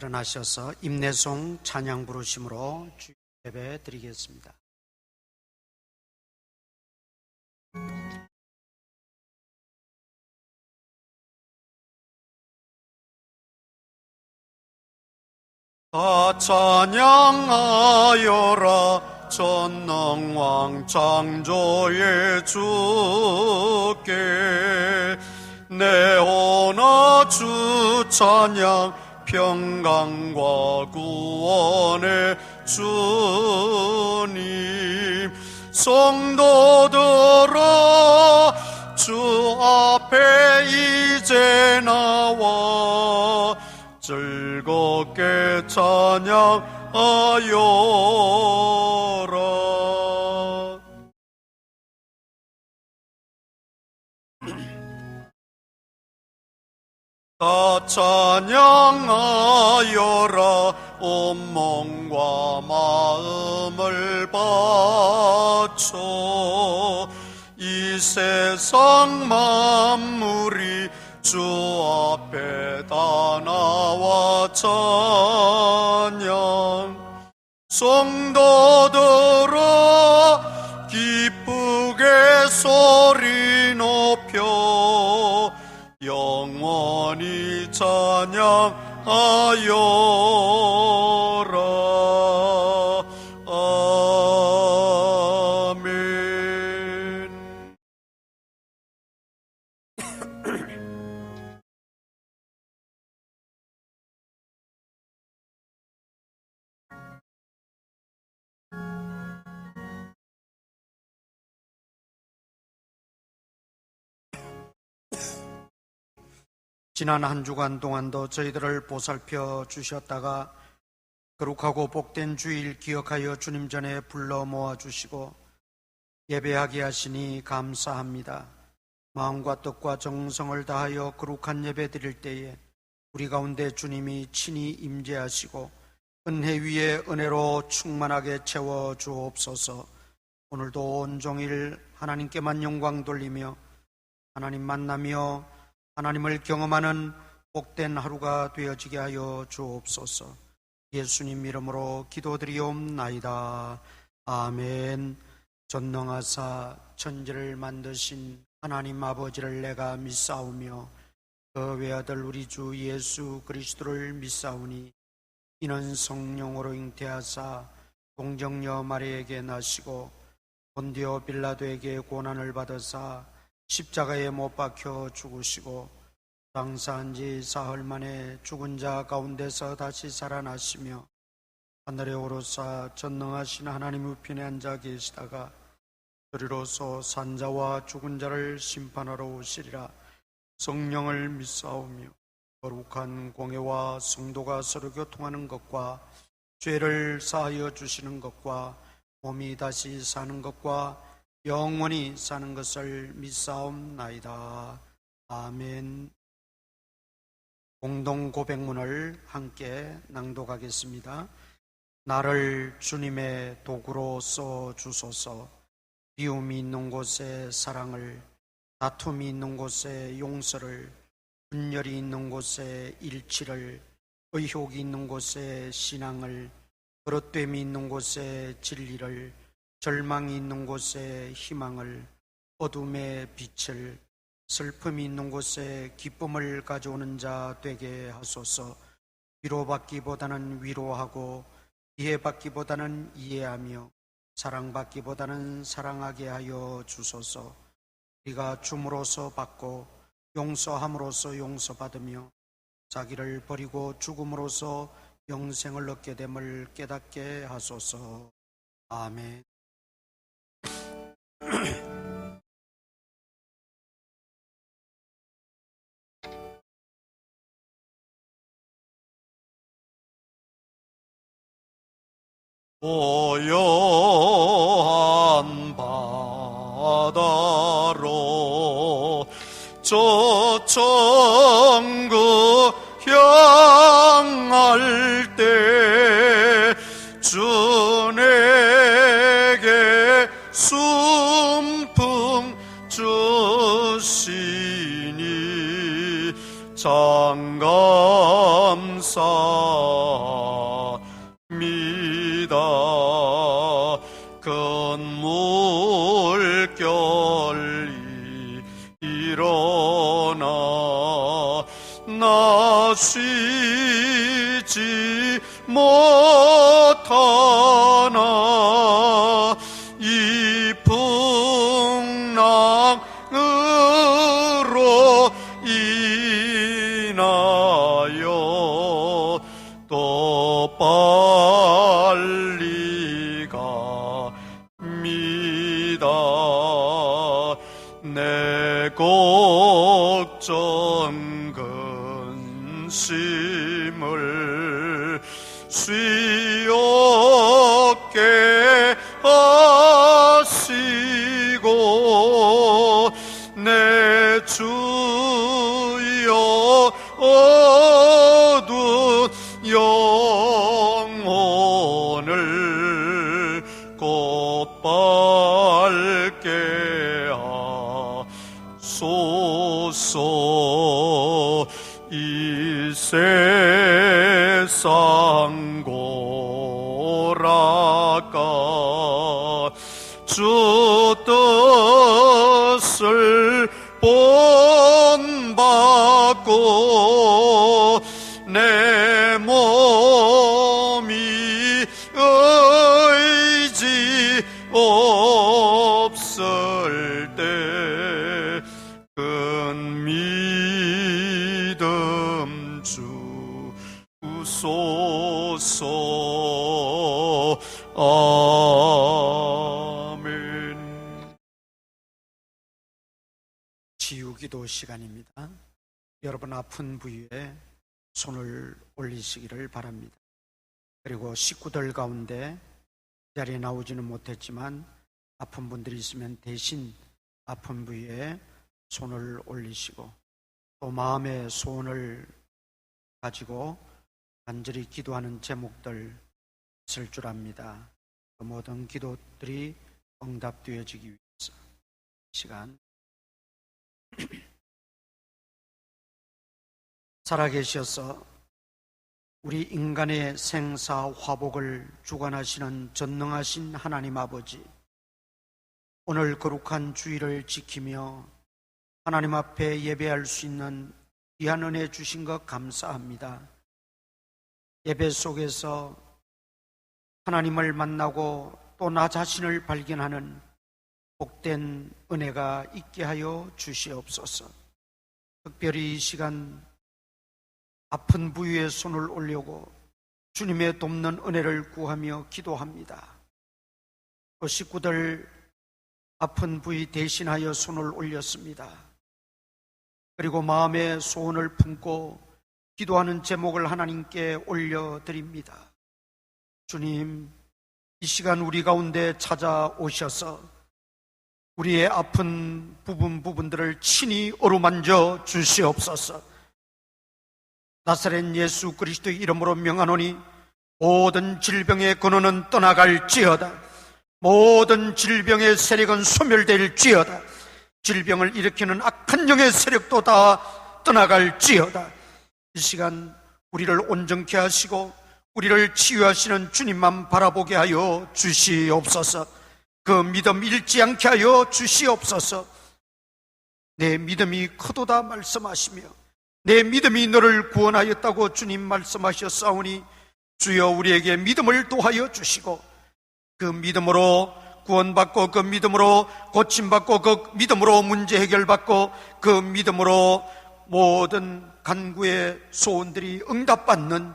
일어나셔서 임내송 찬양 부르심으로 주일 예배 드리겠습니다. 다 찬양하여라 전능왕 창조의 주께 내 오나 주 찬양 평강과 구원의 주님 성도들아 주 앞에 이제 나와 즐겁게 찬양하여라. 다 찬양하여라 온몸과 마음을 바쳐 이 세상 만물이 주 앞에 다 나와 찬양 성도들아 기쁘게 소리 높여 영원히 찬양하여라. 아멘. 지난 한 주간 동안도 저희들을 보살펴 주셨다가 거룩하고 복된 주일 기억하여 주님 전에 불러 모아주시고 예배하게 하시니 감사합니다. 마음과 뜻과 정성을 다하여 거룩한 예배 드릴 때에 우리 가운데 주님이 친히 임재하시고 은혜 위에 은혜로 충만하게 채워주옵소서. 오늘도 온종일 하나님께만 영광 돌리며 하나님 만나며 하나님을 경험하는 복된 하루가 되어지게 하여 주옵소서. 예수님 이름으로 기도드리옵나이다. 아멘. 전능하사 천지를 만드신 하나님 아버지를 내가 믿사오며 그 외아들 우리 주 예수 그리스도를 믿사오니 이는 성령으로 잉태하사 동정녀 마리에게 나시고 본디오 빌라도에게 고난을 받으사 십자가에 못 박혀 죽으시고 장사한 지 사흘 만에 죽은 자 가운데서 다시 살아나시며 하늘에 오르사 전능하신 하나님 우편에 앉아 계시다가 저리로서 산자와 죽은 자를 심판하러 오시리라. 성령을 믿사오며 거룩한 공회와 성도가 서로 교통하는 것과 죄를 사하여 주시는 것과 몸이 다시 사는 것과 영원히 사는 것을 믿사옵나이다. 아멘. 공동 고백문을 함께 낭독하겠습니다. 나를 주님의 도구로 써 주소서. 비움이 있는 곳에 사랑을, 다툼이 있는 곳에 용서를, 분열이 있는 곳에 일치를, 의혹이 있는 곳에 신앙을, 그릇됨이 있는 곳에 진리를, 절망이 있는 곳에 희망을, 어둠의 빛을, 슬픔이 있는 곳에 기쁨을 가져오는 자 되게 하소서. 위로받기보다는 위로하고 이해받기보다는 이해하며 사랑받기보다는 사랑하게 하여 주소서. 우리가 줌으로써 받고 용서함으로써 용서받으며 자기를 버리고 죽음으로써 영생을 얻게 됨을 깨닫게 하소서. 아멘. 고요한 바다로 저 천국 향할 때 주 내게 순풍 주시니 참 감사 큰 물결이 일어나 나 쉬지 못하나 이 풍랑으로 인하여 또 빨리 갑니다. 내 걱정 근심을 쉬었게 하시고 내 주여 어두운 영혼을 곧 밝게 하소서. 이 세상 고락가 주 뜻을 본받고 내 몸이 의지 없을 때 큰 믿음 주소서. 아멘. 치유기도 시간입니다. 여러분 아픈 부위에 손을 올리시기를 바랍니다. 그리고 식구들 가운데 자리에 나오지는 못했지만 아픈 분들이 있으면 대신 아픈 부위에 손을 올리시고 또 마음의 소원을 가지고 간절히 기도하는 제목들 있을 줄 압니다. 그 모든 기도들이 응답되어지기 위해서 시간 살아계셔서 우리 인간의 생사 화복을 주관하시는 전능하신 하나님 아버지, 오늘 거룩한 주일을 지키며 하나님 앞에 예배할 수 있는 귀한 은혜 주신 것 감사합니다. 예배 속에서 하나님을 만나고 또 나 자신을 발견하는 복된 은혜가 있게 하여 주시옵소서. 특별히 이 시간 아픈 부위에 손을 올리고 주님의 돕는 은혜를 구하며 기도합니다. 그 식구들 아픈 부위 대신하여 손을 올렸습니다. 그리고 마음의 소원을 품고 기도하는 제목을 하나님께 올려드립니다. 주님, 이 시간 우리 가운데 찾아오셔서 우리의 아픈 부분들을 친히 어루만져 주시옵소서. 나사렛 예수 그리스도의 이름으로 명하노니 모든 질병의 근원은 떠나갈지어다. 모든 질병의 세력은 소멸될지어다. 질병을 일으키는 악한 영의 세력도 다 떠나갈지어다. 이 시간 우리를 온전케 하시고 우리를 치유하시는 주님만 바라보게 하여 주시옵소서. 그 믿음 잃지 않게 하여 주시옵소서. 내 믿음이 크도다 말씀하시며 내 믿음이 너를 구원하였다고 주님 말씀하셨사오니 주여 우리에게 믿음을 도하여 주시고 그 믿음으로 구원받고 그 믿음으로 고침받고 그 믿음으로 문제 해결받고 그 믿음으로 모든 간구의 소원들이 응답받는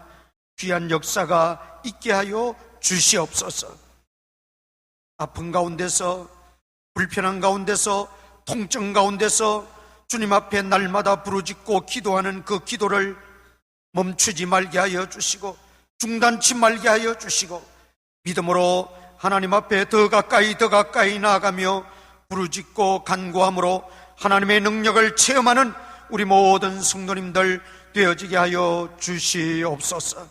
귀한 역사가 있게 하여 주시옵소서. 아픈 가운데서 불편한 가운데서 통증 가운데서 주님 앞에 날마다 부르짖고 기도하는 그 기도를 멈추지 말게 하여 주시고 중단치 말게 하여 주시고 믿음으로 하나님 앞에 더 가까이 나아가며 부르짖고 간구함으로 하나님의 능력을 체험하는 우리 모든 성도님들 되어지게 하여 주시옵소서.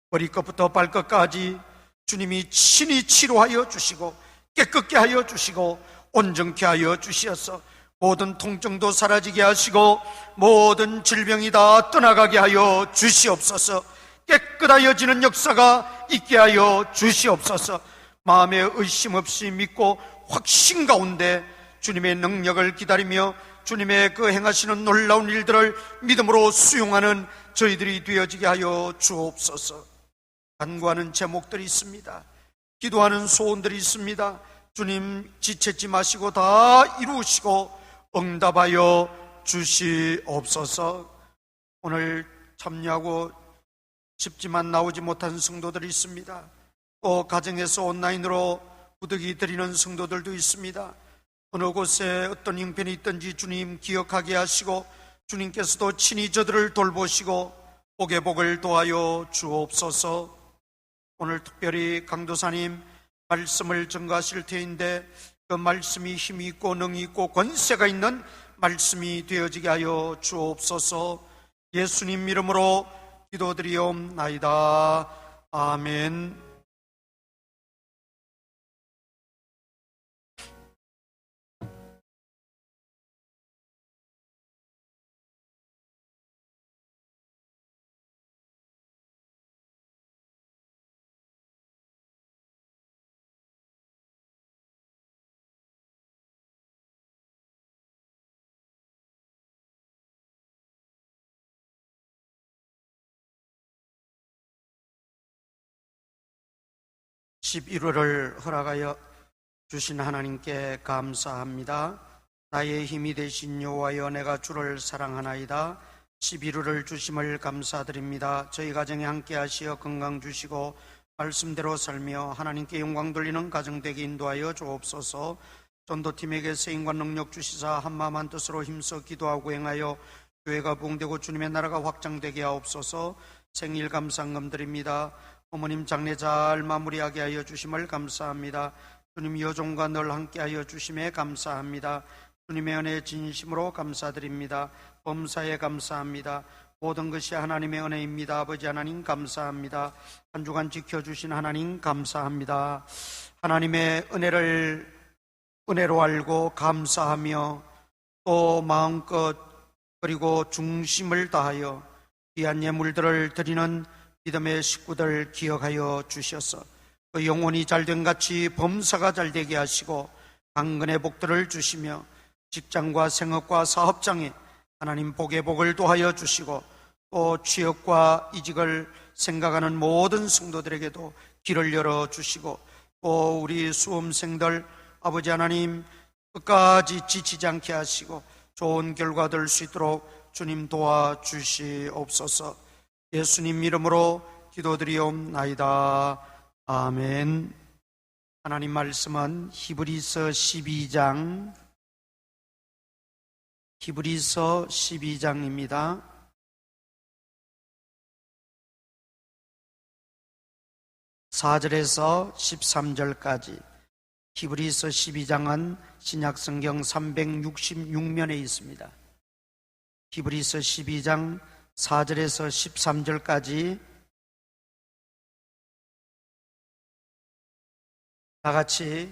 머리끝부터 발끝까지 주님이 친히 치료하여 주시고 깨끗게 하여 주시고 온전케 하여 주시어서 모든 통증도 사라지게 하시고 모든 질병이 다 떠나가게 하여 주시옵소서. 깨끗하여지는 역사가 있게 하여 주시옵소서. 마음에 의심 없이 믿고 확신 가운데 주님의 능력을 기다리며 주님의 그 행하시는 놀라운 일들을 믿음으로 수용하는 저희들이 되어지게 하여 주옵소서. 간구하는 제목들이 있습니다. 기도하는 소원들이 있습니다. 주님 지체지 마시고 다 이루시고 응답하여 주시옵소서. 오늘 참여하고 싶지만 나오지 못한 성도들이 있습니다. 또 가정에서 온라인으로 부득이 드리는 성도들도 있습니다. 어느 곳에 어떤 형편이 있든지 주님 기억하게 하시고 주님께서도 친히 저들을 돌보시고 복의 복을 도하여 주옵소서. 오늘 특별히 강도사님 말씀을 전가하실 터인데 그 말씀이 힘이 있고 능이 있고 권세가 있는 말씀이 되어지게 하여 주옵소서. 예수님 이름으로 기도드리옵나이다. 아멘. 11월을 허락하여 주신 하나님께 감사합니다. 나의 힘이 되신 여호와여, 내가 주를 사랑하나이다. 11월을 주심을 감사드립니다. 저희 가정에 함께 하시어 건강 주시고 말씀대로 살며 하나님께 영광 돌리는 가정 되게 인도하여 주옵소서. 전도팀에게 세임과 능력 주시사 한마음 한뜻으로 힘써 기도하고 행하여 교회가 부흥되고 주님의 나라가 확장되게 하옵소서. 생일 감사금 드립니다. 어머님 장례 잘 마무리하게 하여 주심을 감사합니다. 주님 여종과 늘 함께하여 주심에 감사합니다. 주님의 은혜에 진심으로 감사드립니다. 범사에 감사합니다. 모든 것이 하나님의 은혜입니다. 아버지 하나님 감사합니다. 한 주간 지켜주신 하나님 감사합니다. 하나님의 은혜로 알고 감사하며 또 마음껏 그리고 중심을 다하여 귀한 예물들을 드리는 믿음의 식구들 기억하여 주셔서 그 영혼이 잘된 같이 범사가 잘되게 하시고 강건의 복들을 주시며 직장과 생업과 사업장에 하나님 복의 복을 도하여 주시고 또 취업과 이직을 생각하는 모든 성도들에게도 길을 열어주시고 또 우리 수험생들 아버지 하나님 끝까지 지치지 않게 하시고 좋은 결과 될 수 있도록 주님 도와주시옵소서. 예수님 이름으로 기도드리옵나이다. 아멘. 하나님 말씀은 히브리서 12장입니다. 4절에서 13절까지. 히브리서 12장은 신약성경 366면에 있습니다. 히브리서 12장 4절에서 13절까지 다 같이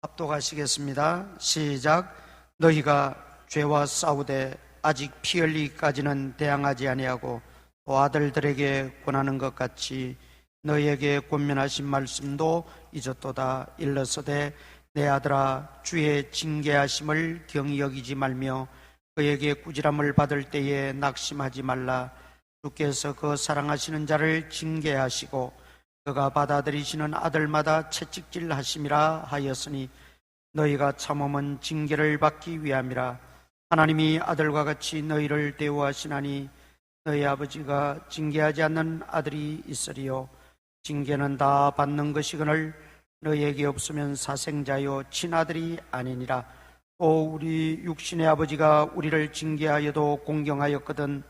합독하시겠습니다. 시작. 너희가 죄와 싸우되 아직 피 흘리기까지는 대항하지 아니하고 또 아들들에게 권하는 것 같이 너희에게 권면하신 말씀도 잊었도다. 일러서되 내 아들아, 주의 징계하심을 경히 여기지 말며 그에게 꾸지람을 받을 때에 낙심하지 말라. 주께서 그 사랑하시는 자를 징계하시고 그가 받아들이시는 아들마다 채찍질 하심이라 하였으니 너희가 참음은 징계를 받기 위함이라. 하나님이 아들과 같이 너희를 대우하시나니 너희 아버지가 징계하지 않는 아들이 있으리요. 징계는 다 받는 것이거늘 너희에게 없으면 사생자요 친아들이 아니니라. 또 우리 육신의 아버지가 우리를 징계하여도 공경하였거든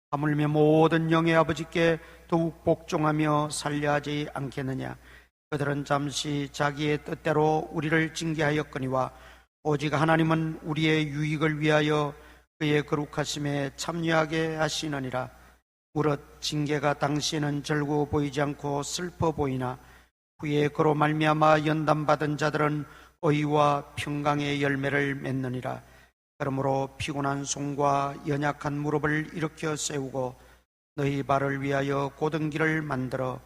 하물며 모든 영의 아버지께 더욱 복종하며 살려하지 않겠느냐. 그들은 잠시 자기의 뜻대로 우리를 징계하였거니와 오직 하나님은 우리의 유익을 위하여 그의 거룩하심에 참여하게 하시느니라. 무릇 징계가 당시에는 즐거워 보이지 않고 슬퍼 보이나 후에 그로 말미암아 연단받은 자들은 의와 평강의 열매를 맺느니라. 그러므로 피곤한 손과 연약한 무릎을 일으켜 세우고 너희 발을 위하여 곧은 길을 만들어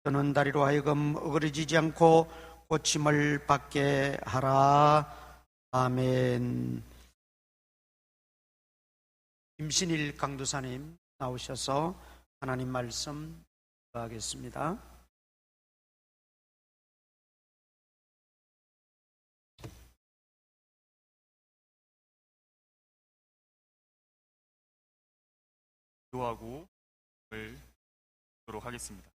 떠는 다리로 하여금 어그러지지 않고 고침을 받게 하라. 아멘. 김신일 강도사님 나오셔서 하나님 말씀 하겠습니다. 기도하고 하도록 하겠습니다.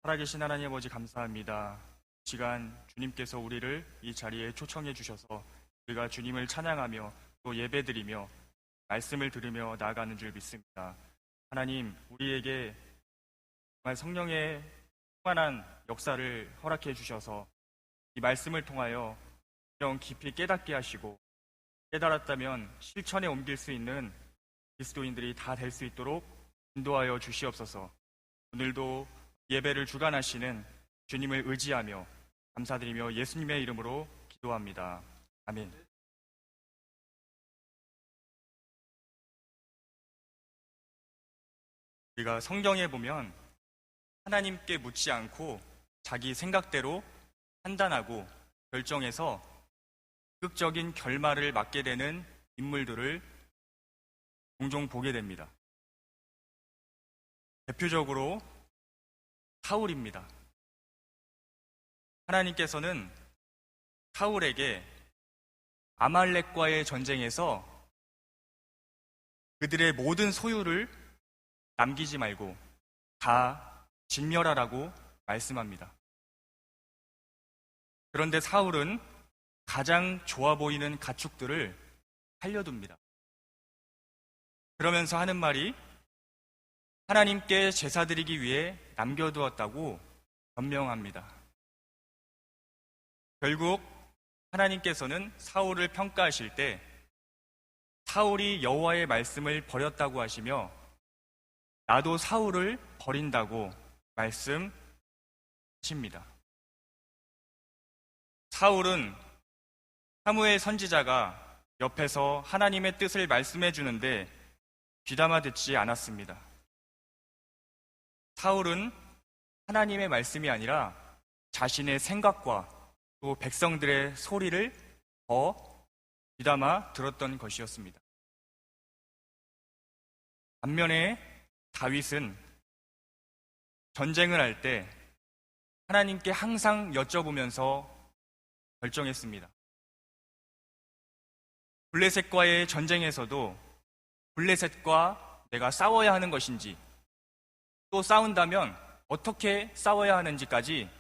살아계신 하나님 아버지 감사합니다. 이 시간 주님께서 우리를 이 자리에 초청해 주셔서 우리가 주님을 찬양하며 또 예배드리며 말씀을 들으며 나아가는 줄 믿습니다. 하나님, 우리에게 정말 성령의 충만한 역사를 허락해 주셔서 이 말씀을 통하여 영 깊이 깨닫게 하시고 깨달았다면 실천에 옮길 수 있는 그리스도인들이 다 될 수 있도록 인도하여 주시옵소서. 오늘도 예배를 주관하시는 주님을 의지하며 감사드리며 예수님의 이름으로 기도합니다. 아멘. 우리가 성경에 보면 하나님께 묻지 않고 자기 생각대로 판단하고 결정해서 극적인 결말을 맞게 되는 인물들을 종종 보게 됩니다. 대표적으로 사울입니다. 하나님께서는 사울에게 아말렉과의 전쟁에서 그들의 모든 소유를 남기지 말고 다 진멸하라고 말씀합니다. 그런데 사울은 가장 좋아 보이는 가축들을 살려둡니다. 그러면서 하는 말이 하나님께 제사드리기 위해 남겨두었다고 변명합니다. 결국 하나님께서는 사울을 평가하실 때 사울이 여호와의 말씀을 버렸다고 하시며 나도 사울을 버린다고 말씀하십니다. 사울은 사무엘 선지자가 옆에서 하나님의 뜻을 말씀해 주는데 귀담아 듣지 않았습니다. 사울은 하나님의 말씀이 아니라 자신의 생각과 또 백성들의 소리를 더 귀담아 들었던 것이었습니다. 반면에 다윗은 전쟁을 할 때 하나님께 항상 여쭤보면서 결정했습니다. 블레셋과의 전쟁에서도 블레셋과 내가 싸워야 하는 것인지 또 싸운다면 어떻게 싸워야 하는지까지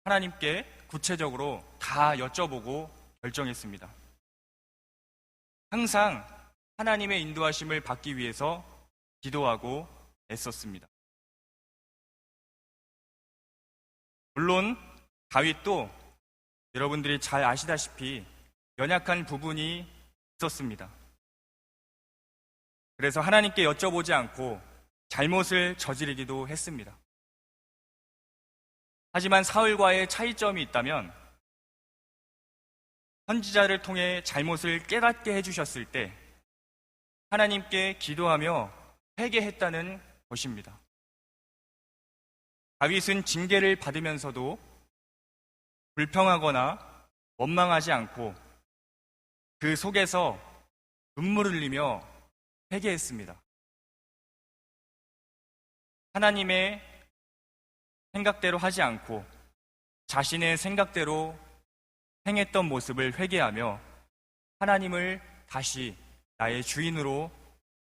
하나님께 구체적으로 다 여쭤보고 결정했습니다. 항상 하나님의 인도하심을 받기 위해서 기도하고 애썼습니다. 물론 다윗도 여러분들이 잘 아시다시피 연약한 부분이 있었습니다. 그래서 하나님께 여쭤보지 않고 잘못을 저지르기도 했습니다. 하지만 사울과의 차이점이 있다면 선지자를 통해 잘못을 깨닫게 해주셨을 때 하나님께 기도하며 회개했다는 것입니다. 다윗은 징계를 받으면서도 불평하거나 원망하지 않고 그 속에서 눈물을 흘리며 회개했습니다. 하나님의 생각대로 하지 않고 자신의 생각대로 행했던 모습을 회개하며 하나님을 다시 나의 주인으로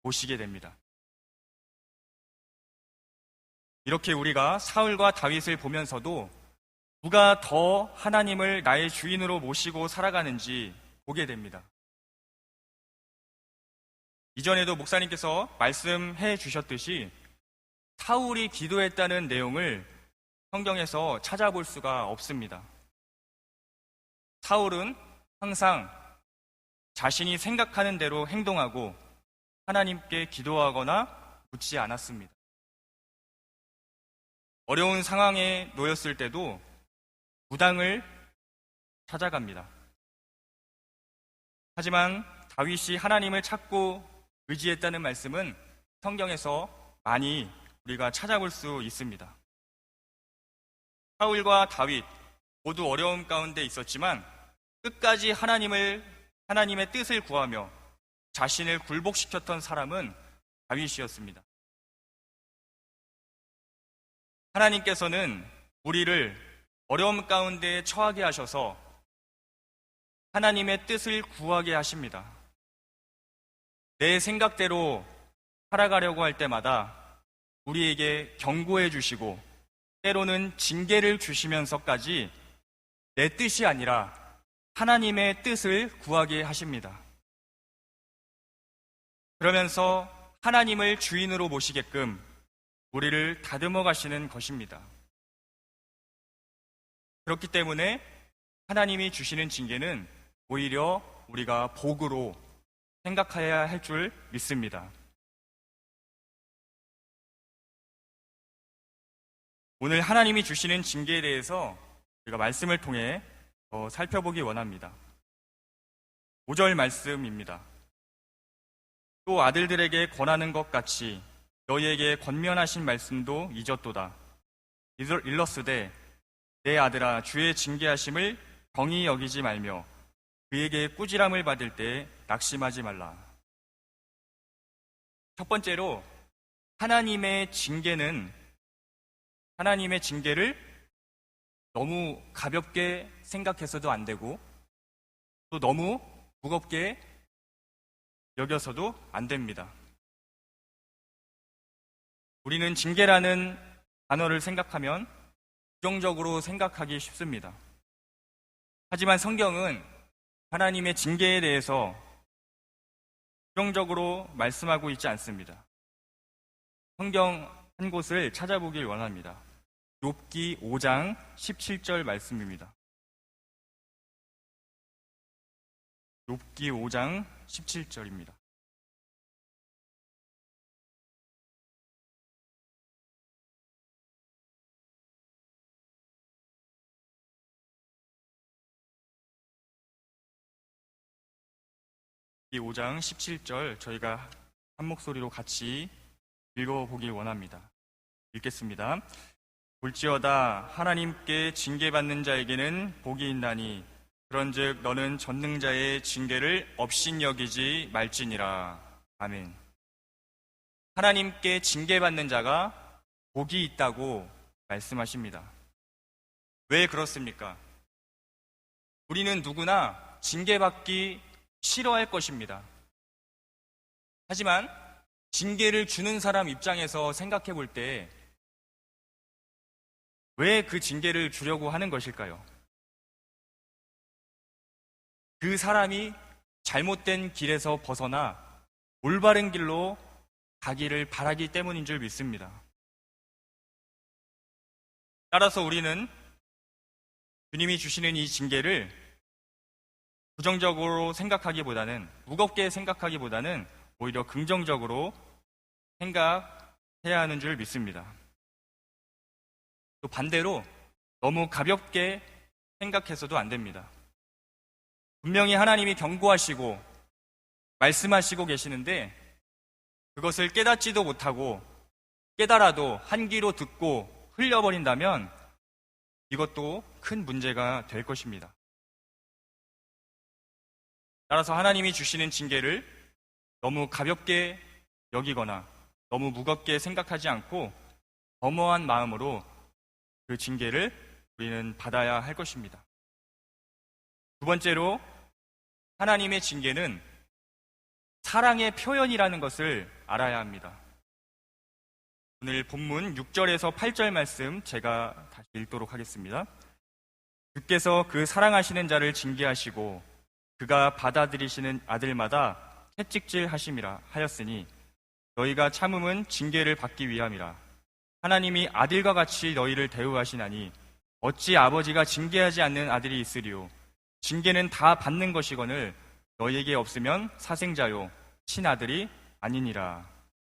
모시게 됩니다. 이렇게 우리가 사울과 다윗을 보면서도 누가 더 하나님을 나의 주인으로 모시고 살아가는지 보게 됩니다. 이전에도 목사님께서 말씀해 주셨듯이 사울이 기도했다는 내용을 성경에서 찾아볼 수가 없습니다. 사울은 항상 자신이 생각하는 대로 행동하고 하나님께 기도하거나 묻지 않았습니다. 어려운 상황에 놓였을 때도 무당을 찾아갑니다. 하지만 다윗이 하나님을 찾고 의지했다는 말씀은 성경에서 많이 우리가 찾아볼 수 있습니다. 사울과 다윗 모두 어려움 가운데 있었지만 끝까지 하나님의 뜻을 구하며 자신을 굴복시켰던 사람은 다윗이었습니다. 하나님께서는 우리를 어려움 가운데 처하게 하셔서 하나님의 뜻을 구하게 하십니다. 내 생각대로 살아가려고 할 때마다 우리에게 경고해 주시고 때로는 징계를 주시면서까지 내 뜻이 아니라 하나님의 뜻을 구하게 하십니다. 그러면서 하나님을 주인으로 모시게끔 우리를 다듬어 가시는 것입니다. 그렇기 때문에 하나님이 주시는 징계는 오히려 우리가 복으로 생각해야 할 줄 믿습니다. 오늘 하나님이 주시는 징계에 대해서 우리가 말씀을 통해 살펴보기 원합니다. 5절 말씀입니다. 또 아들들에게 권하는 것 같이 너희에게 권면하신 말씀도 잊었도다. 일렀으되 내 아들아 주의 징계하심을 경히 여기지 말며 그에게 꾸지람을 받을 때 낙심하지 말라. 첫 번째로 하나님의 징계를 너무 가볍게 생각해서도 안 되고 또 너무 무겁게 여겨서도 안 됩니다. 우리는 징계라는 단어를 생각하면 부정적으로 생각하기 쉽습니다. 하지만 성경은 하나님의 징계에 대해서 부정적으로 말씀하고 있지 않습니다. 성경 한 곳을 찾아보길 원합니다. 욥기 5장 17절 말씀입니다. 욥기 5장 17절입니다. 이 5장 17절 저희가 한 목소리로 같이 읽어보길 원합니다. 읽겠습니다. 볼지어다 하나님께 징계받는 자에게는 복이 있나니 그런즉 너는 전능자의 징계를 업신여기지 말지니라. 아멘. 하나님께 징계받는 자가 복이 있다고 말씀하십니다. 왜 그렇습니까? 우리는 누구나 징계받기 싫어할 것입니다. 하지만 징계를 주는 사람 입장에서 생각해 볼 때 왜 그 징계를 주려고 하는 것일까요? 그 사람이 잘못된 길에서 벗어나 올바른 길로 가기를 바라기 때문인 줄 믿습니다. 따라서 우리는 주님이 주시는 이 징계를 부정적으로 생각하기보다는, 무겁게 생각하기보다는 오히려 긍정적으로 생각해야 하는 줄 믿습니다. 또 반대로 너무 가볍게 생각해서도 안 됩니다. 분명히 하나님이 경고하시고 말씀하시고 계시는데 그것을 깨닫지도 못하고 깨달아도 한 귀로 듣고 흘려버린다면 이것도 큰 문제가 될 것입니다. 따라서 하나님이 주시는 징계를 너무 가볍게 여기거나 너무 무겁게 생각하지 않고 겸허한 마음으로 그 징계를 우리는 받아야 할 것입니다. 두 번째로 하나님의 징계는 사랑의 표현이라는 것을 알아야 합니다. 오늘 본문 6절에서 8절 말씀 제가 다시 읽도록 하겠습니다. 주께서 그 사랑하시는 자를 징계하시고 그가 받아들이시는 아들마다 채찍질 하심이라 하였으니 너희가 참음은 징계를 받기 위함이라. 하나님이 아들과 같이 너희를 대우하시나니 어찌 아버지가 징계하지 않는 아들이 있으리요. 징계는 다 받는 것이거늘 너희에게 없으면 사생자요 친아들이 아니니라.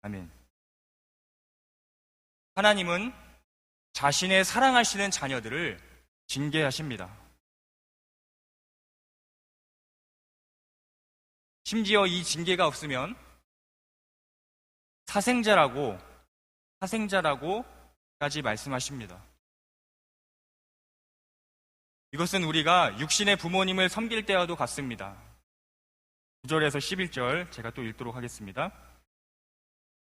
아멘. 하나님은 자신의 사랑하시는 자녀들을 징계하십니다. 심지어 이 징계가 없으면 사생자라고까지 말씀하십니다. 이것은 우리가 육신의 부모님을 섬길 때와도 같습니다. 9절에서 11절 제가 또 읽도록 하겠습니다.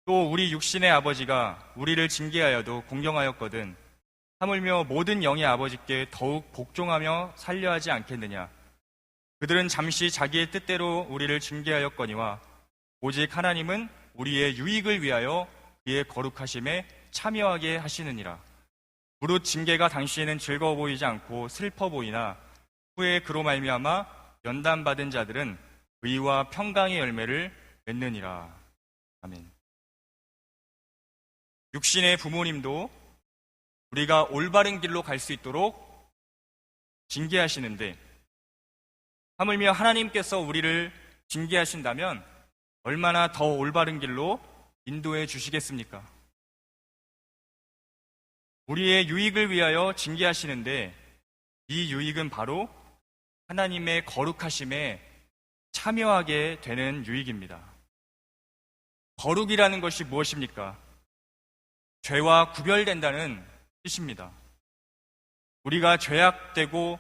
또 우리 육신의 아버지가 우리를 징계하여도 공경하였거든 하물며 모든 영의 아버지께 더욱 복종하며 살려하지 않겠느냐. 그들은 잠시 자기의 뜻대로 우리를 징계하였거니와 오직 하나님은 우리의 유익을 위하여 그의 거룩하심에 참여하게 하시느니라. 무릇 징계가 당시에는 즐거워 보이지 않고 슬퍼 보이나 후에 그로 말미암아 연단받은 자들은 의와 평강의 열매를 맺느니라. 아멘. 육신의 부모님도 우리가 올바른 길로 갈 수 있도록 징계하시는데 하물며 하나님께서 우리를 징계하신다면 얼마나 더 올바른 길로 인도해 주시겠습니까? 우리의 유익을 위하여 징계하시는데 이 유익은 바로 하나님의 거룩하심에 참여하게 되는 유익입니다. 거룩이라는 것이 무엇입니까? 죄와 구별된다는 뜻입니다. 우리가 죄악되고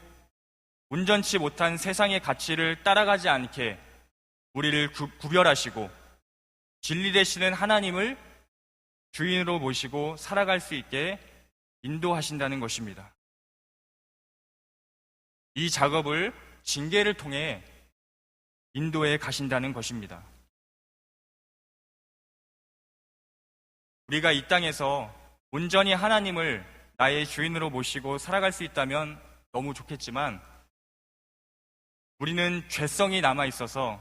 온전치 못한 세상의 가치를 따라가지 않게 우리를 구별하시고 진리 되시는 하나님을 주인으로 모시고 살아갈 수 있게 인도하신다는 것입니다. 이 작업을 징계를 통해 인도해 가신다는 것입니다. 우리가 이 땅에서 온전히 하나님을 나의 주인으로 모시고 살아갈 수 있다면 너무 좋겠지만 우리는 죄성이 남아 있어서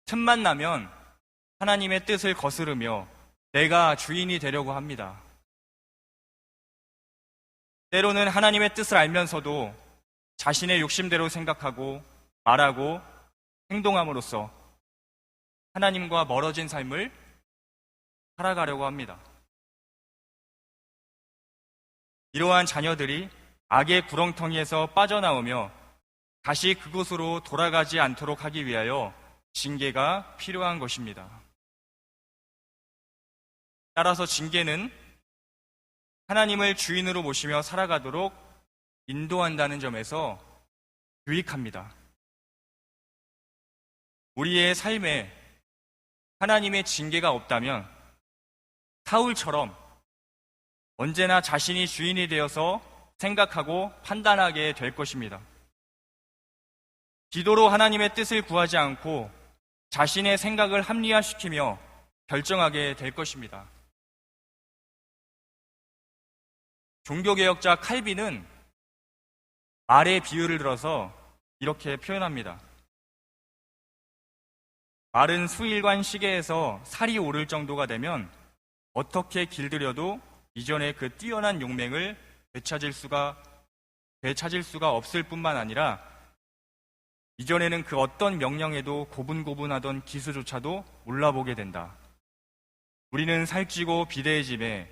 틈만 나면 하나님의 뜻을 거스르며 내가 주인이 되려고 합니다. 때로는 하나님의 뜻을 알면서도 자신의 욕심대로 생각하고 말하고 행동함으로써 하나님과 멀어진 삶을 살아가려고 합니다. 이러한 자녀들이 악의 구렁텅이에서 빠져나오며 다시 그곳으로 돌아가지 않도록 하기 위하여 징계가 필요한 것입니다. 따라서 징계는 하나님을 주인으로 모시며 살아가도록 인도한다는 점에서 유익합니다. 우리의 삶에 하나님의 징계가 없다면 사울처럼 언제나 자신이 주인이 되어서 생각하고 판단하게 될 것입니다. 기도로 하나님의 뜻을 구하지 않고 자신의 생각을 합리화시키며 결정하게 될 것입니다. 종교개혁자 칼빈은 말의 비유를 들어서 이렇게 표현합니다. 말은 수일관 시계에서 살이 오를 정도가 되면 어떻게 길들여도 이전의 그 뛰어난 용맹을 되찾을 수가 없을 뿐만 아니라 이전에는 그 어떤 명령에도 고분고분하던 기수조차도 몰라보게 된다. 우리는 살찌고 비대해짐에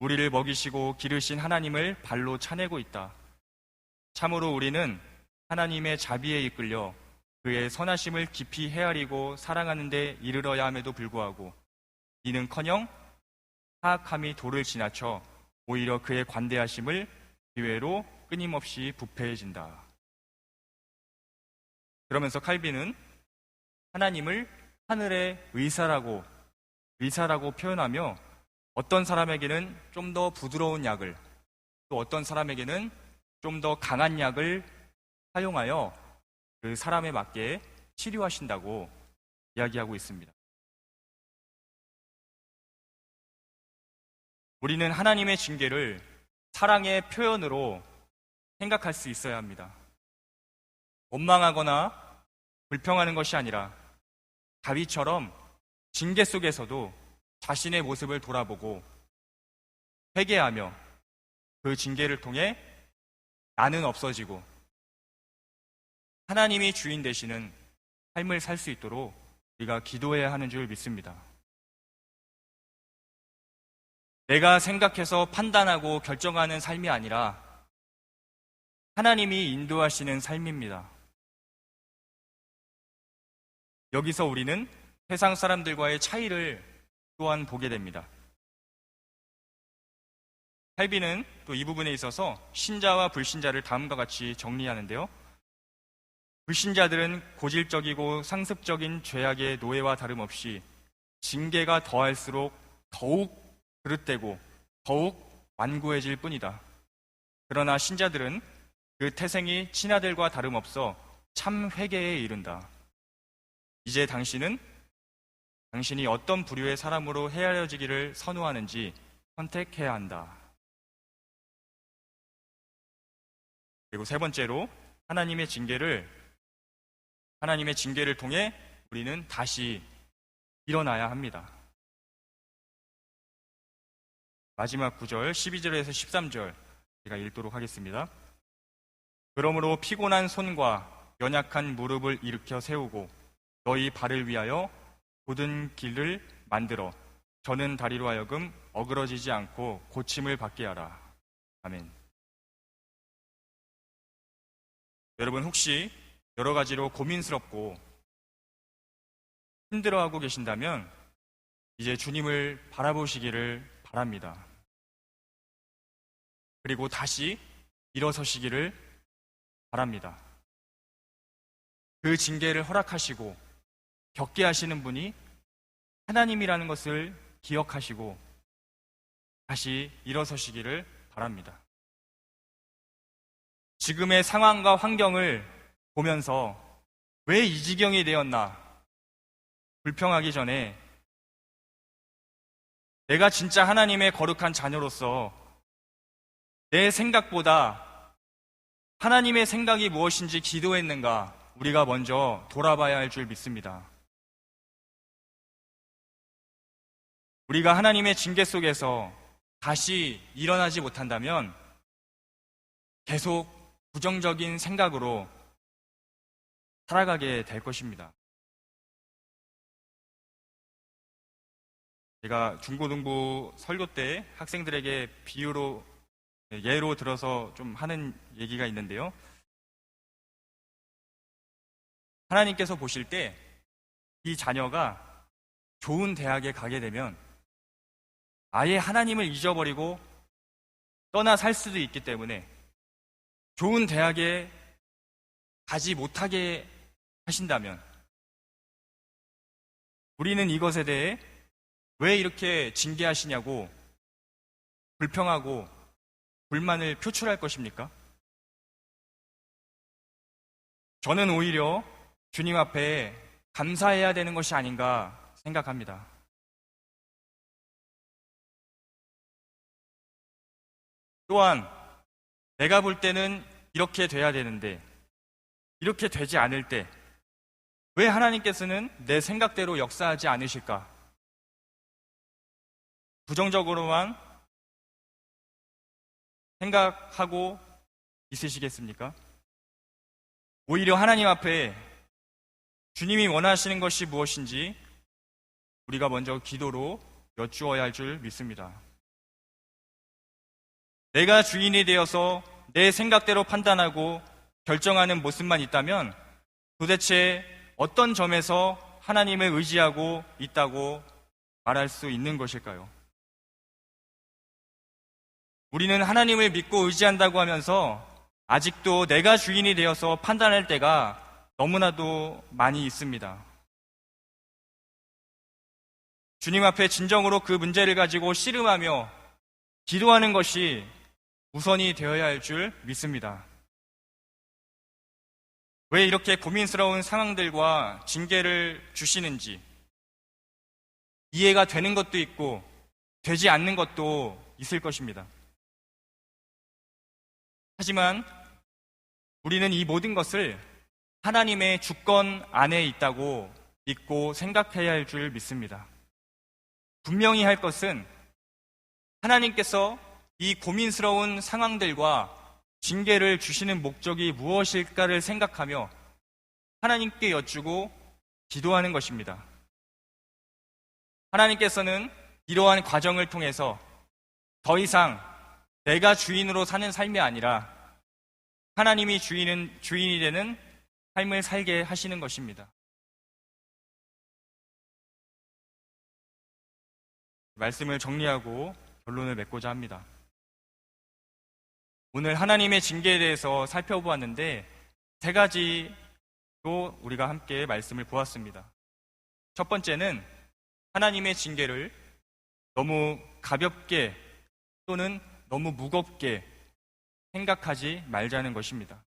우리를 먹이시고 기르신 하나님을 발로 차내고 있다. 참으로 우리는 하나님의 자비에 이끌려 그의 선하심을 깊이 헤아리고 사랑하는 데 이르러야 함에도 불구하고 이는커녕 사악함이 도를 지나쳐 오히려 그의 관대하심을 기회로 끊임없이 부패해진다. 그러면서 칼빈은 하나님을 하늘의 의사라고 표현하며 어떤 사람에게는 좀 더 부드러운 약을 또 어떤 사람에게는 좀 더 강한 약을 사용하여 그 사람에 맞게 치료하신다고 이야기하고 있습니다. 우리는 하나님의 징계를 사랑의 표현으로 생각할 수 있어야 합니다. 원망하거나 불평하는 것이 아니라 다윗처럼 징계 속에서도 자신의 모습을 돌아보고 회개하며 그 징계를 통해 나는 없어지고 하나님이 주인 되시는 삶을 살 수 있도록 우리가 기도해야 하는 줄 믿습니다. 내가 생각해서 판단하고 결정하는 삶이 아니라 하나님이 인도하시는 삶입니다. 여기서 우리는 세상 사람들과의 차이를 또한 보게 됩니다. 칼빈은 또 이 부분에 있어서 신자와 불신자를 다음과 같이 정리하는데요. 불신자들은 고질적이고 상습적인 죄악의 노예와 다름없이 징계가 더할수록 더욱 그릇되고 더욱 완고해질 뿐이다. 그러나 신자들은 그 태생이 친아들과 다름없어 참 회개에 이른다. 이제 당신이 어떤 부류의 사람으로 헤아려지기를 선호하는지 선택해야 한다. 그리고 세 번째로 하나님의 징계를 통해 우리는 다시 일어나야 합니다. 마지막 9절 12절에서 13절 제가 읽도록 하겠습니다. 그러므로 피곤한 손과 연약한 무릎을 일으켜 세우고 너희 발을 위하여 곧은 길을 만들어 저는 다리로 하여금 어그러지지 않고 고침을 받게 하라. 아멘. 여러분 혹시 여러 가지로 고민스럽고 힘들어하고 계신다면 이제 주님을 바라보시기를 바랍니다. 그리고 다시 일어서시기를 바랍니다. 그 징계를 허락하시고 겪게 하시는 분이 하나님이라는 것을 기억하시고 다시 일어서시기를 바랍니다. 지금의 상황과 환경을 보면서 왜 이 지경이 되었나 불평하기 전에 내가 진짜 하나님의 거룩한 자녀로서 내 생각보다 하나님의 생각이 무엇인지 기도했는가 우리가 먼저 돌아봐야 할 줄 믿습니다. 우리가 하나님의 징계 속에서 다시 일어나지 못한다면 계속 부정적인 생각으로 살아가게 될 것입니다. 제가 중고등부 설교 때 학생들에게 예로 들어서 좀 하는 얘기가 있는데요. 하나님께서 보실 때 이 자녀가 좋은 대학에 가게 되면 아예 하나님을 잊어버리고 떠나 살 수도 있기 때문에 좋은 대학에 가지 못하게 하신다면 우리는 이것에 대해 왜 이렇게 징계하시냐고 불평하고 불만을 표출할 것입니까? 저는 오히려 주님 앞에 감사해야 되는 것이 아닌가 생각합니다. 또한 내가 볼 때는 이렇게 돼야 되는데 이렇게 되지 않을 때 왜 하나님께서는 내 생각대로 역사하지 않으실까? 부정적으로만 생각하고 있으시겠습니까? 오히려 하나님 앞에 주님이 원하시는 것이 무엇인지 우리가 먼저 기도로 여쭈어야 할 줄 믿습니다. 내가 주인이 되어서 내 생각대로 판단하고 결정하는 모습만 있다면 도대체 어떤 점에서 하나님을 의지하고 있다고 말할 수 있는 것일까요? 우리는 하나님을 믿고 의지한다고 하면서 아직도 내가 주인이 되어서 판단할 때가 너무나도 많이 있습니다. 주님 앞에 진정으로 그 문제를 가지고 씨름하며 기도하는 것이 우선이 되어야 할 줄 믿습니다. 왜 이렇게 고민스러운 상황들과 징계를 주시는지 이해가 되는 것도 있고 되지 않는 것도 있을 것입니다. 하지만 우리는 이 모든 것을 하나님의 주권 안에 있다고 믿고 생각해야 할 줄 믿습니다. 분명히 할 것은 하나님께서 이 고민스러운 상황들과 징계를 주시는 목적이 무엇일까를 생각하며 하나님께 여쭈고 기도하는 것입니다. 하나님께서는 이러한 과정을 통해서 더 이상 내가 주인으로 사는 삶이 아니라 하나님이 주인이 되는 삶을 살게 하시는 것입니다. 말씀을 정리하고 결론을 맺고자 합니다. 오늘 하나님의 징계에 대해서 살펴보았는데 3가지로 우리가 함께 말씀을 보았습니다. 첫 번째는 하나님의 징계를 너무 가볍게 또는 너무 무겁게 생각하지 말자는 것입니다.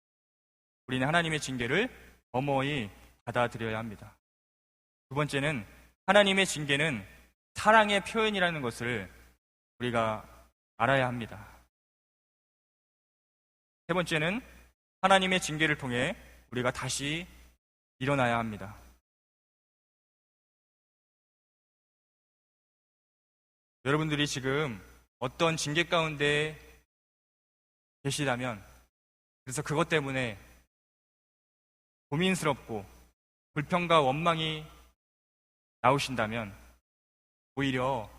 우리는 하나님의 징계를 엄하이 받아들여야 합니다. 두 번째는 하나님의 징계는 사랑의 표현이라는 것을 우리가 알아야 합니다. 세 번째는 하나님의 징계를 통해 우리가 다시 일어나야 합니다. 여러분들이 지금 어떤 징계 가운데 계시다면, 그래서 그것 때문에 고민스럽고 불평과 원망이 나오신다면 오히려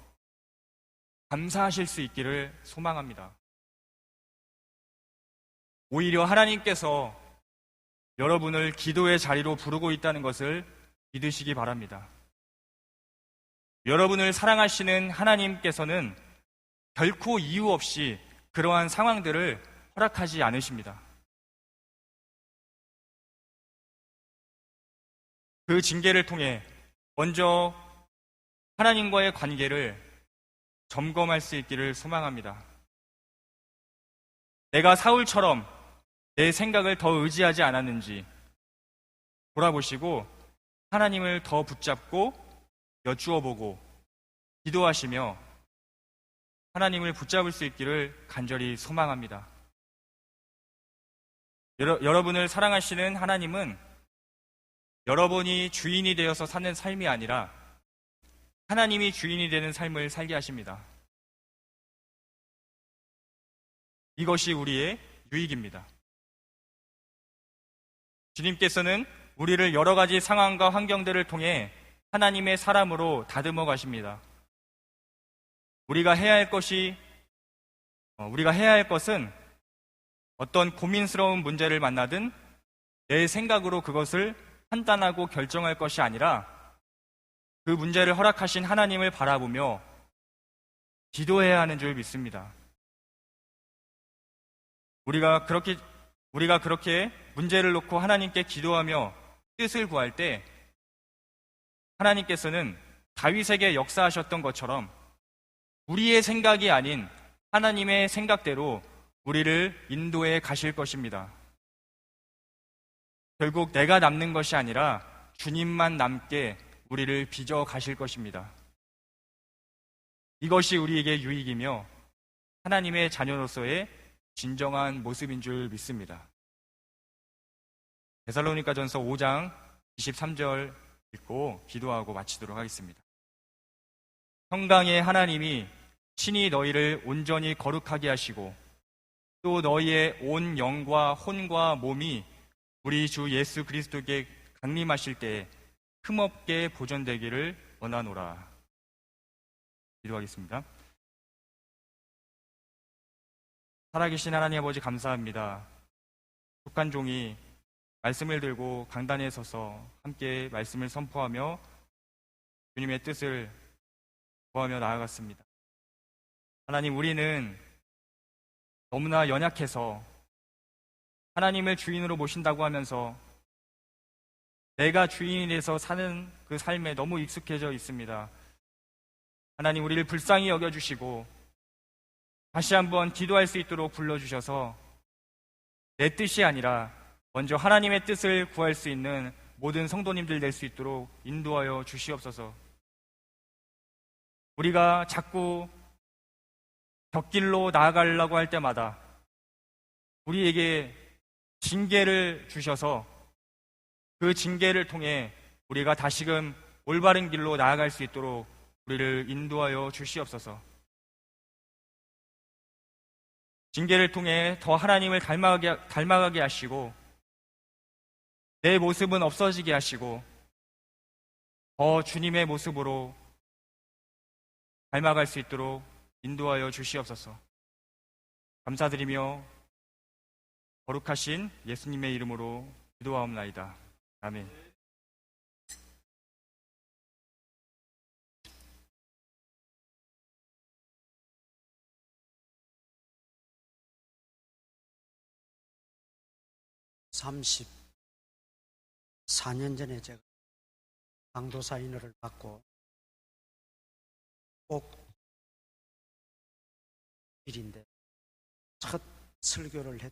감사하실 수 있기를 소망합니다. 오히려 하나님께서 여러분을 기도의 자리로 부르고 있다는 것을 믿으시기 바랍니다. 여러분을 사랑하시는 하나님께서는 결코 이유 없이 그러한 상황들을 허락하지 않으십니다. 그 징계를 통해 먼저 하나님과의 관계를 점검할 수 있기를 소망합니다. 내가 사울처럼 내 생각을 더 의지하지 않았는지 돌아보시고 하나님을 더 붙잡고 여쭈어보고 기도하시며 하나님을 붙잡을 수 있기를 간절히 소망합니다. 여러분을 사랑하시는 하나님은 여러분이 주인이 되어서 사는 삶이 아니라 하나님이 주인이 되는 삶을 살게 하십니다. 이것이 우리의 유익입니다. 주님께서는 우리를 여러 가지 상황과 환경들을 통해 하나님의 사람으로 다듬어 가십니다. 우리가 해야 할 것은 어떤 고민스러운 문제를 만나든 내 생각으로 그것을 판단하고 결정할 것이 아니라 그 문제를 허락하신 하나님을 바라보며 기도해야 하는 줄 믿습니다. 우리가 그렇게 문제를 놓고 하나님께 기도하며 뜻을 구할 때 하나님께서는 다윗에게 역사하셨던 것처럼 우리의 생각이 아닌 하나님의 생각대로 우리를 인도해 가실 것입니다. 결국 내가 남는 것이 아니라 주님만 남게 우리를 빚어 가실 것입니다. 이것이 우리에게 유익이며 하나님의 자녀로서의 진정한 모습인 줄 믿습니다. 데살로니가전서 5장 23절 읽고 기도하고 마치도록 하겠습니다. 평강의 하나님이 친히 너희를 온전히 거룩하게 하시고 또 너희의 온 영과 혼과 몸이 우리 주 예수 그리스도께 강림하실 때에 흠없게 보존되기를 원하노라. 기도하겠습니다. 살아계신 하나님 아버지 감사합니다. 속한 종이 말씀을 들고 강단에 서서 함께 말씀을 선포하며 주님의 뜻을 구하며 나아갔습니다. 하나님, 우리는 너무나 연약해서 하나님을 주인으로 모신다고 하면서 내가 주인이 돼서 사는 그 삶에 너무 익숙해져 있습니다. 하나님, 우리를 불쌍히 여겨주시고 다시 한번 기도할 수 있도록 불러주셔서 내 뜻이 아니라 먼저 하나님의 뜻을 구할 수 있는 모든 성도님들 될 수 있도록 인도하여 주시옵소서. 우리가 자꾸 벽길로 나아가려고 할 때마다 우리에게 징계를 주셔서 그 징계를 통해 우리가 다시금 올바른 길로 나아갈 수 있도록 우리를 인도하여 주시옵소서. 징계를 통해 더 하나님을 닮아가게 하시고 내 모습은 없어지게 하시고 더 주님의 모습으로 닮아갈 수 있도록 인도하여 주시옵소서. 감사드리며 거룩하신 예수님의 이름으로 기도하옵나이다. 아멘. 34년 전에 제가 강도사 인허를 받고 꼭 일인데 첫 설교를 했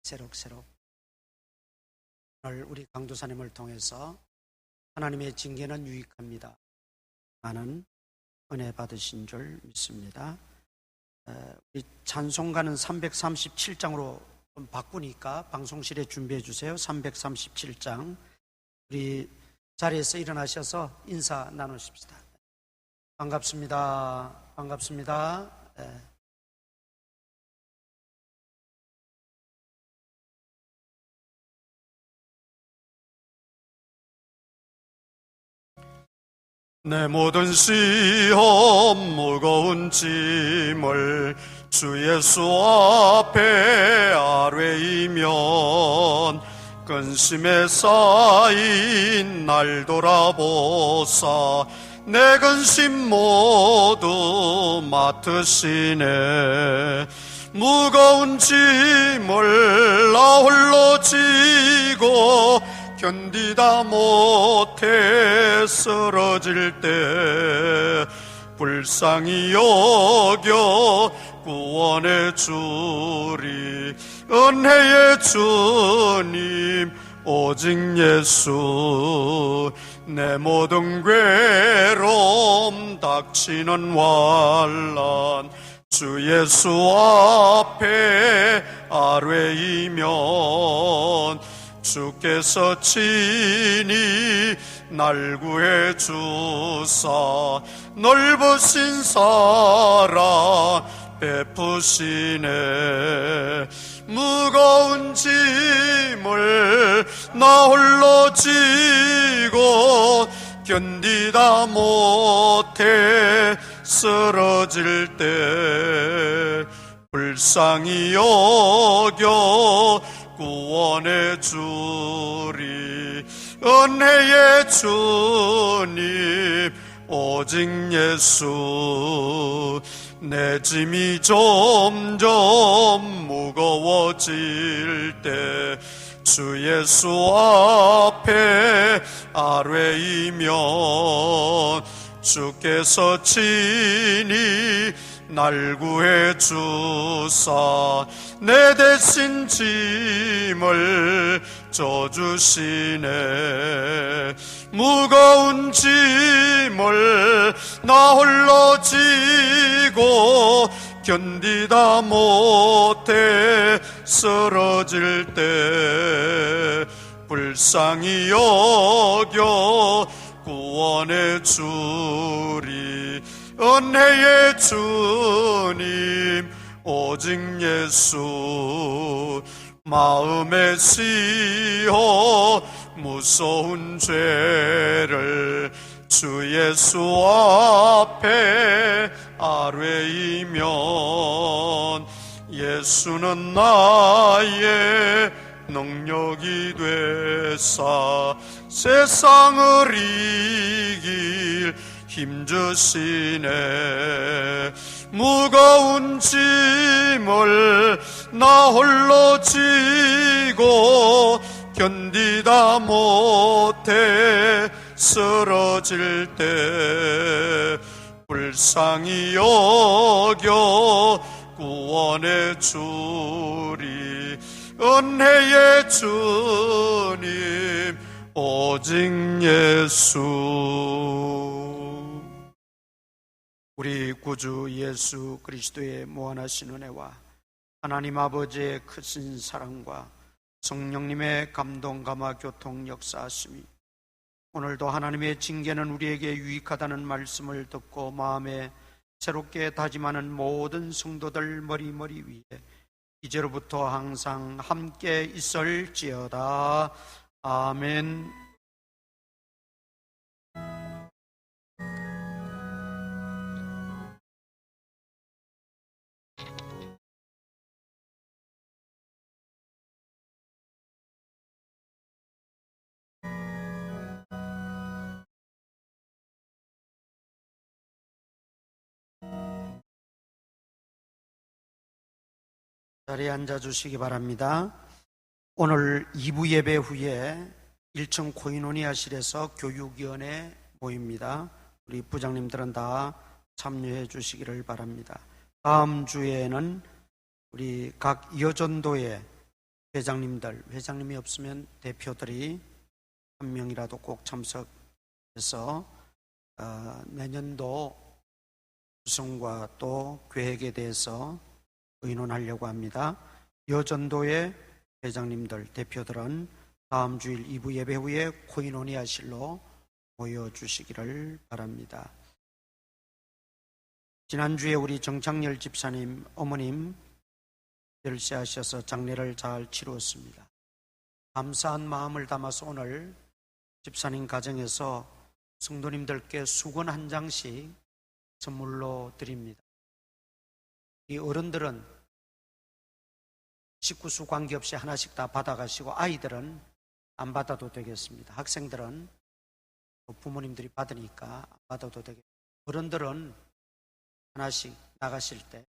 새록새록 오늘 우리 강도사님을 통해서 하나님의 징계는 유익합니다 하는 은혜 받으신 줄 믿습니다. 우리 찬송가는 337장으로 좀 바꾸니까 방송실에 준비해 주세요. 337장. 우리 자리에서 일어나셔서 인사 나누십시다. 반갑습니다. 반갑습니다. 내 모든 시험 무거운 짐을 주 예수 앞에 아뢰이면 근심에 쌓인 날 돌아보사 내 근심 모두 맡으시네. 무거운 짐을 나 홀로 지고 견디다 못해 쓰러질 때 불쌍히 여겨 구원해 주리. 은혜의 주님 오직 예수. 내 모든 괴로움 닥치는 환난 주 예수 앞에 아뢰이면 주께서 친히 날 구해 주사 넓으신 사랑 베푸시네. 무거운 짐을 나 홀로 지고 견디다 못해 쓰러질 때 불쌍히 여겨 구원해 주리. 은혜의 주님 오직 예수. 내 짐이 점점 무거워질 때 주 예수 앞에 아뢰이면 주께서 친히 날 구해 주사 내 대신 짐을 져주시네. 무거운 짐을 나 홀로 지고 견디다 못해 쓰러질 때 불쌍히 여겨 구원해 주리. 은혜의 주님 오직 예수. 마음에 씌어 무서운 죄를 주 예수 앞에 아뢰이면 예수는 나의 능력이 되사 세상을 이길 힘주시네. 무거운 짐을 나 홀로 지고 견디다 못해 쓰러질 때 불쌍히 여겨 구원해 주리. 은혜의 주님 오직 예수. 우리 구주 예수 그리스도의 무한하신 은혜와 하나님 아버지의 크신 사랑과 성령님의 감동 감화 교통 역사하심이 오늘도 하나님의 징계는 우리에게 유익하다는 말씀을 듣고 마음에 새롭게 다짐하는 모든 성도들 머리머리 위에 이제로부터 항상 함께 있을지어다. 아멘. 자리에 앉아 주시기 바랍니다. 오늘 2부 예배 후에 1층 코이노니아실에서 교육위원회 모입니다. 우리 부장님들은 다 참여해 주시기를 바랍니다. 다음 주에는 우리 각 여전도의 회장님이 없으면 대표들이 한 명이라도 꼭 참석해서 내년도 구성과 또 계획에 대해서 의논하려고 합니다. 여전도의 회장님들, 대표들은 다음 주일 2부 예배 후에 코이노니아실로 모여주시기를 바랍니다. 지난주에 우리 정창열 집사님 어머님 별세하셔서 장례를 잘 치루었습니다. 감사한 마음을 담아서 오늘 집사님 가정에서 성도님들께 수건 한 장씩 선물로 드립니다. 이 어른들은 식구수 관계없이 하나씩 다 받아가시고 아이들은 안 받아도 되겠습니다. 학생들은 부모님들이 받으니까 안 받아도 되겠습니다. 어른들은 하나씩 나가실 때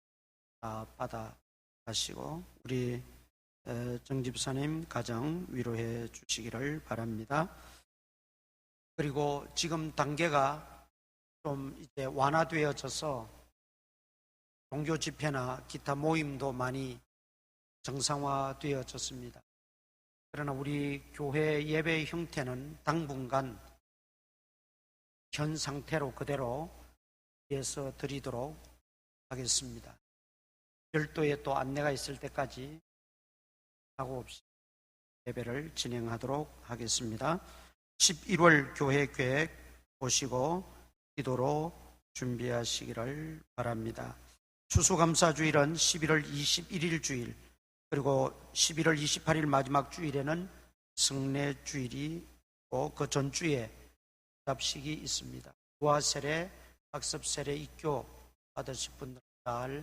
다 받아가시고 우리 정 집사님 가정 위로해 주시기를 바랍니다. 그리고 지금 단계가 좀 이제 완화되어져서 종교 집회나 기타 모임도 많이 정상화되어졌습니다. 그러나 우리 교회 예배 형태는 당분간 현 상태로 그대로 이어서 드리도록 하겠습니다. 별도의 또 안내가 있을 때까지 사고 없이 예배를 진행하도록 하겠습니다. 11월 교회 계획 보시고 기도로 준비하시기를 바랍니다. 추수감사주일은 11월 21일 주일, 그리고 11월 28일 마지막 주일에는 성례주일이 있고 그 전주에 답식이 있습니다. 부화 세례, 학습 세례 입교 받으실 분들 잘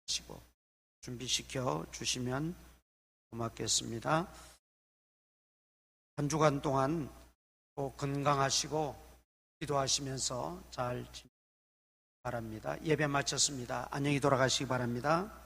하시고 준비시켜 주시면 고맙겠습니다. 한 주간 동안 꼭 건강하시고 기도하시면서 잘 지내시기 바랍니다. 예배 마쳤습니다. 안녕히 돌아가시기 바랍니다.